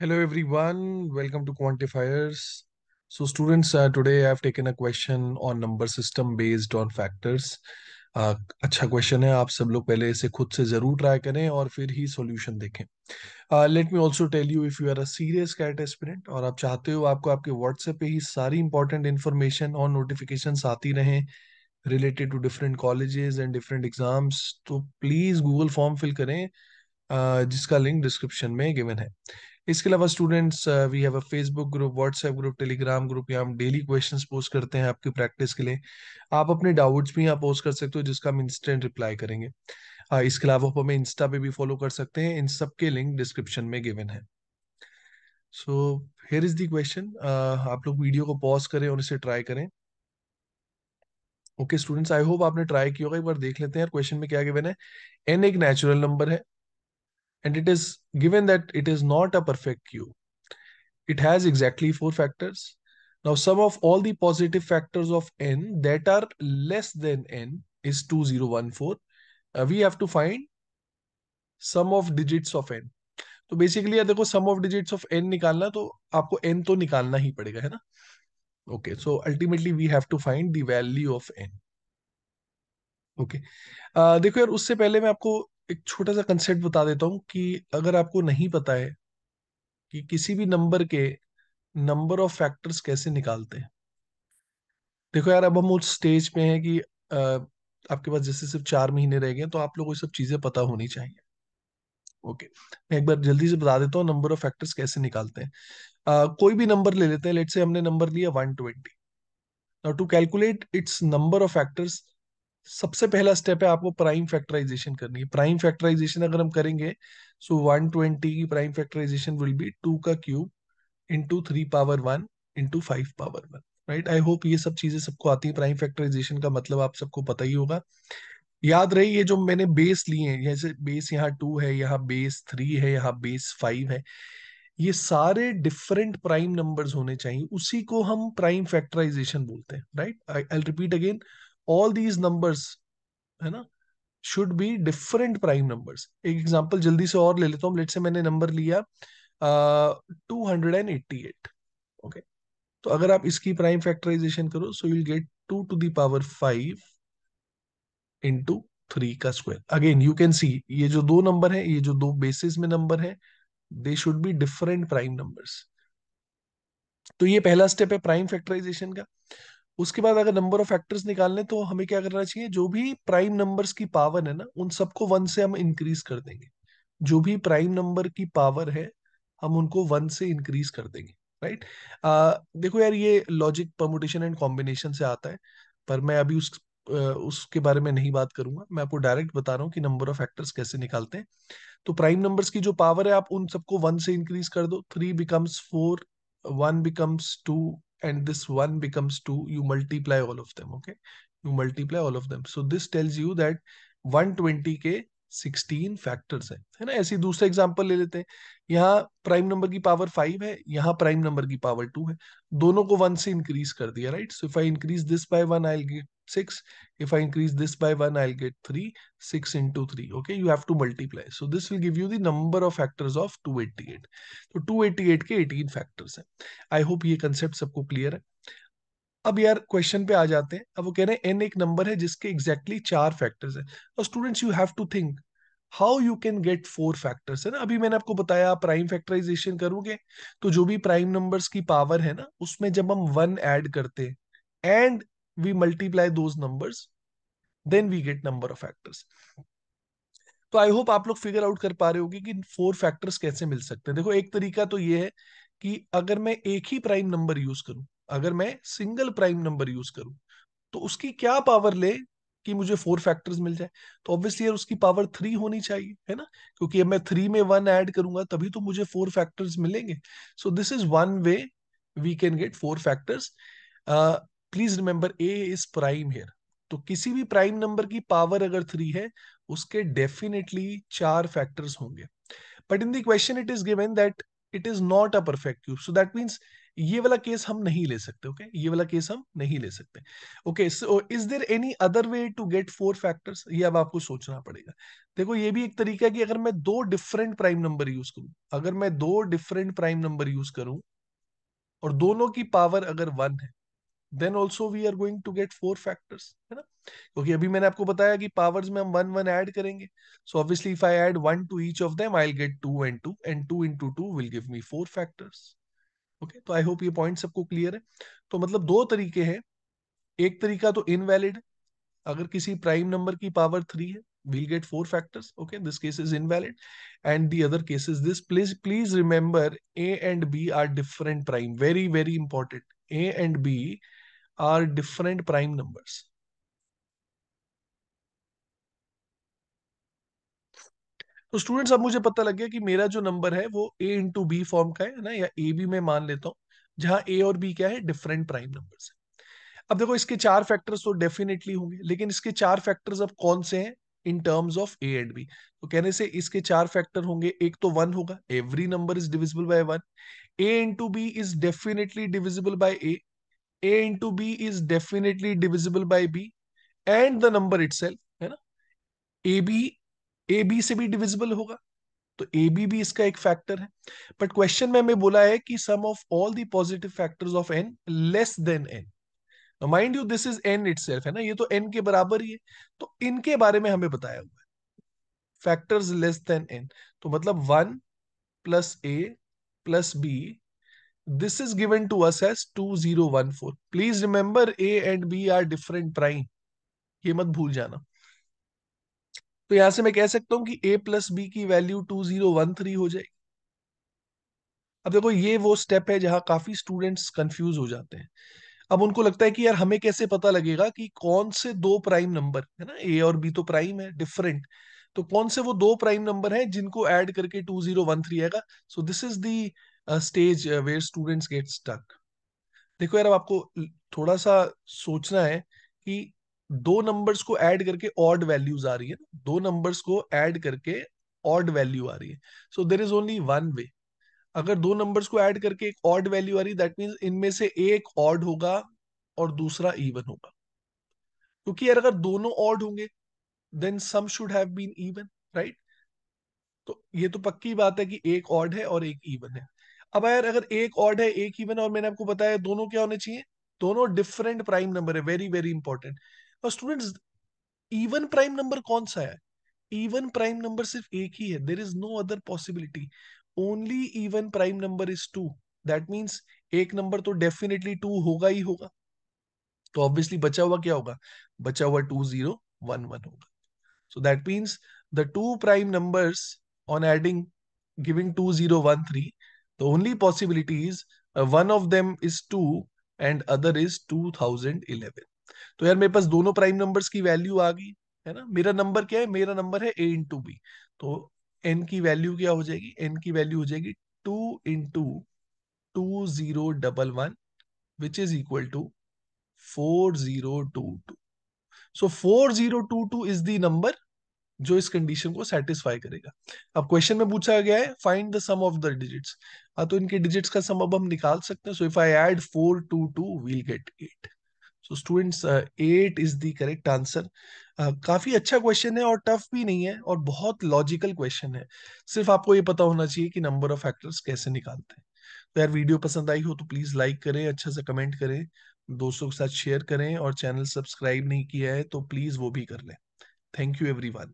Hello everyone, welcome to Quantifiers. So students, today I have taken a question on number system based on factors. अच्छा question है, आप सब लोग पहले इसे खुद से जरूर ट्राई करें और फिर ही सॉल्यूशन देखें. Let me also tell you, if you are a serious CAT aspirant और आप चाहते हो आपको आपके व्हाट्सएप पे ही सारी इंपॉर्टेंट इन्फॉर्मेशन और नोटिफिकेशंस आती रहें related to different colleges and different exams, तो प्लीज गूगल फॉर्म फिल करें, जिसका लिंक डिस्क्रिप्शन में गिवन है. इसके अलावा students, we have a Facebook group, WhatsApp group, Telegram group, यहाँ हम डेली क्वेश्चंस पोस्ट करते हैं आपकी प्रैक्टिस के लिए. आप अपने डाउट्स भी यहाँ पोस्ट कर सकते हो जिसका हम इंस्टेंट रिप्लाई करेंगे. इसके अलावा आप हमें इंस्टा पे भी फॉलो कर सकते हैं, इन सब के लिंक डिस्क्रिप्शन में गिवन है. So here is the question. आप लोग वीडियो को पॉज करें और इसे ट्राई करें. ओके स्टूडेंट्स, आई होप आपने ट्राई किया होगा. एक बार देख लेते हैं यार क्वेश्चन में क्या गिवन है. एन एक नेचुरल नंबर है and it is given that it is not a perfect cube. It has exactly four factors. Now, sum of all the positive factors of n that are less than n is 2014. We have to find sum of digits of n. तो basically यार देखो, सम of digits of N निकालना तो आपको N तो निकालना ही पड़ेगा, है ना. Okay, so ultimately we have to find the value of n. Okay, देखो यार, उससे पहले मैं आपको एक छोटा सा कंसेप्ट बता देता हूँ कि अगर आपको नहीं पता है कि किसी भी नंबर के नंबर ऑफ फैक्टर्स कैसे निकालते हैं. देखो यार, अब हम उस स्टेज पे हैं कि आपके पास जैसे सिर्फ 4 महीने रह गए हैं, तो आप लोगों को ये सब चीजें पता होनी चाहिए. ओके, मैं एक बार जल्दी से बता देता हूँ नंबर ऑफ फैक्टर्स कैसे निकालते हैं. कोई भी नंबर ले लेते हैं. लेट से हमने नंबर लिया 120. Now to calculate its number of factors, सबसे पहला स्टेप है आपको प्राइम फैक्टराइजेशन करनी है. प्राइम फैक्टराइजेशन अगर हम करेंगे, सो 120 की प्राइम फैक्टराइजेशन विल बी 2 का cube into 3 power 1 into 5 power 1. Right, आई होप ये सब चीजें सबको आती है. प्राइम फैक्टराइजेशन का मतलब आप सबको पता ही होगा. याद रही, ये जो मैंने बेस लिए हैं, जैसे बेस यहाँ 2 है, यहाँ बेस 3 है, यहाँ बेस 5 है, ये सारे डिफरेंट प्राइम नंबर्स होने चाहिए, उसी को हम प्राइम फैक्टराइजेशन बोलते हैं. Right, I repeat again, all these numbers, है ना, should be different prime numbers. एक एग्जांपल जल्दी से और ले लेता हूँ. लेट से मैंने नंबर लिया 288. ओके, तो अगर आप इसकी प्राइम फैक्टराइजेशन करो, so you'll get 2 to the power 5 into 3 का square. Again you can see, ये जो दो नंबर है, ये जो दो बेसिस में नंबर है, they should be different prime numbers. तो ये पहला स्टेप है प्राइम फैक्टराइजेशन का. उसके बाद अगर नंबर ऑफ फैक्टर्स निकालने, तो हमें क्या करना चाहिए, जो भी प्राइम नंबर्स की पावर है ना, उन सबको 1 से हम इंक्रीज कर देंगे. जो भी प्राइम नंबर की पावर है, हम उनको 1 से इंक्रीज कर देंगे. राइट, देखो यार, ये लॉजिक परमुटेशन एंड कॉम्बिनेशन से आता है, पर मैं अभी उसके बारे में नहीं बात करूंगा. मैं आपको डायरेक्ट बता रहा हूँ कि नंबर ऑफ फैक्टर्स कैसे निकालते हैं. तो प्राइम नंबर्स की जो पावर है, आप उन सबको 1 से इंक्रीज कर दो. 3 becomes 4, 1 becomes 2, and this 1 becomes 2. You multiply all of them. Okay, you multiply all of them, so this tells you that 120 के 16 फैक्टर्स है ना. ऐसे ही दूसरा एग्जांपल ले लेते हैं. यहाँ प्राइम नंबर की पावर 5 है, यहाँ प्राइम नंबर की पावर 2 है. दोनों को 1 से इंक्रीज कर दिया. Right, so if I increase this by 1, I get 6. If I increase this by 1, I'll get 3. 6 into 3. Okay, you have to multiply. So this will give you the number of factors of 288. तो 288 के 18 factors हैं. आई hope ये concept सबको clear है. अब यार question पे आ जाते हैं. अब वो कह रहे हैं एन एक नंबर है जिसके एग्जैक्टली 4 फैक्टर्स हैं. और students, you have to think how you can get 4 factors, है ना. अभी मैंने आपको बताया, प्राइम फैक्टराइजेशन करोगे तो जो भी प्राइम नंबर्स की पावर है ना, उसमें जब हम 1 ऐड करते हैं and we multiply those numbers, then we get number of factors. तो आई होप आप लोग फिगर आउट कर पा रहे होगे कि 4 फैक्टर्स कैसे मिल सकते हैं. देखो, एक तरीका तो ये है कि अगर मैं एक ही प्राइम नंबर यूज करूं, अगर मैं सिंगल प्राइम नंबर यूज करूं, तो उसकी क्या पावर ले कि मुझे 4 फैक्टर्स मिल जाए. तो ऑब्वियसली यार, उसकी पावर 3 होनी चाहिए, है ना, क्योंकि अब मैं 3 में 1 ऐड करूंगा तभी तो मुझे 4 फैक्टर्स मिलेंगे. So this is one way we can get 4 factors. Please remember, a is prime here. तो किसी भी प्राइम नंबर की पावर अगर 3 है, उसके डेफिनेटली 4 फैक्टर्स होंगे. But in the question it is given that it is not a perfect cube. So that means ये वाला केस हम नहीं ले सकते। ओके, ये वाला केस हम नहीं ले सकते। Okay, so is there any other way to get four factors? ये अब आपको सोचना पड़ेगा। देखो, ये भी एक तरीका है कि अगर मैं दो डिफरेंट प्राइम नंबर यूज करूं, अगर मैं दो डिफरेंट प्राइम नंबर यूज करूं और दोनों की पावर अगर वन है, then also we are going to get four factors, है ना? क्योंकि अभी मैंने आपको बताया कि पावर्स में हम वन वन ऐड करेंगे। So obviously if I add one to each of them, I will get two and two into two will give me four factors. Okay, तो आई होप ये पॉइंट सबको clear है। तो मतलब दो तरीके हैं। एक तरीका तो इनवैलिड है, अगर किसी प्राइम नंबर की पावर थ्री है, we'll get four factors. Okay, this case is invalid. And the other case is this. Please remember, a and b are different prime. Very very important. A and b are different prime numbers. तो students, अब मुझे पता लग गया कि मेरा जो number है वो a इंटू बी फॉर्म का है ना, या ए बी में मान लेता हूं, जहां a और b क्या है, डिफरेंट प्राइम नंबर्स है। अब देखो, इसके चार फैक्टर्स तो डेफिनेटली होंगे, लेकिन इसके चार फैक्टर्स अब कौन से हैं in terms of a and b? तो कहने से इसके चार फैक्टर होंगे। एक तो वन होगा, every number is divisible by one. A into b is definitely divisible by a into b is definitely divisible by b and the number itself, है ना? ए बी, ए बी से भी divisible होगा, तो A B भी इसका एक factor है। बट क्वेश्चन में हमें बोला है कि sum of all the positive factors of N less than N. Mind you, this is N itself, है ना, ये तो एन के बराबर ही है। तो इनके बारे में हमें बताया हुआ है, फैक्टर्स लेस देन एन। तो मतलब one plus a plus b, this is given to us as 2014। Please remember, a and b are different prime, ये मत भूल जाना। तो यहां से मैं कह सकता हूं कि ए प्लस बी की वैल्यू 2013 हो जाएगी। अब देखो, ये वो स्टेप है जहां काफी स्टूडेंट्स कंफ्यूज हो जाते हैं। अब उनको लगता है कि यार हमें कैसे पता लगेगा कि कौन से दो प्राइम नंबर है ना, ए और बी तो प्राइम है डिफरेंट, तो कौन से वो दो प्राइम नंबर हैं जिनको ऐड करके 2013 आएगा? So this is the stage where students get stuck. देखो यार, अब आपको थोड़ा सा सोचना है कि दो नंबर्स को ऐड करके ऑड वैल्यूज आ रही है ना, दो नंबर्स को ऐड करके ऑड वैल्यू आ रही है। So there is only one way. अगर दो नंबर्स को ऐड करके एक ऑड वैल्यू आ रही, दैट मीन्स इनमें से एक ऑड होगा और दूसरा इवन होगा। क्योंकि यार अगर दोनों ऑड होंगे, then sum should have been even, right? तो ये तो पक्की बात है कि एक ऑड है और एक इवन है। अब यार अगर एक ऑड है एक इवन है, और मैंने आपको बताया दोनों क्या होने चाहिए, दोनों डिफरेंट प्राइम नंबर है। Very very important. और स्टूडेंट्स, इवन प्राइम नंबर कौन सा है? इवन प्राइम नंबर सिर्फ एक ही है, there is no other possibility. Only even prime number is two. That means एक नंबर तो डेफिनेटली टू होगा ही होगा। तो ऑब्वियसली बचा हुआ क्या होगा? बचा हुआ 2011 होगा। So that means the two prime numbers on adding giving 2013, the only possibility is one of them is 2 and other is 2011। तो यार मेरे पास दोनों प्राइम नंबर्स की वैल्यू आ गई, है ना? मेरा नंबर क्या है? मेरा नंबर है a इंटू बी। तो n की वैल्यू क्या हो जाएगी? n की वैल्यू हो जाएगी 2 into 2011, which is equal to 4022। So 4022 is the number जो इस कंडीशन को सेटिस्फाई करेगा। अब क्वेश्चन में पूछा गया है find the sum of the digits. हाँ, तो इनके डिजिट्स का सम अब हम निकाल सकते हैं। So if I add 4 to 2 we'll get 8। So students, 8 is the correct answer. काफी अच्छा क्वेश्चन है और टफ भी नहीं है और बहुत लॉजिकल क्वेश्चन है। सिर्फ आपको ये पता होना चाहिए कि नंबर ऑफ फैक्टर्स कैसे निकालते हैं। तो यार, वीडियो पसंद आई हो तो प्लीज लाइक करें, अच्छा से कमेंट करें, दोस्तों के साथ शेयर करें, और चैनल सब्सक्राइब नहीं किया है तो प्लीज वो भी कर लें। Thank you everyone.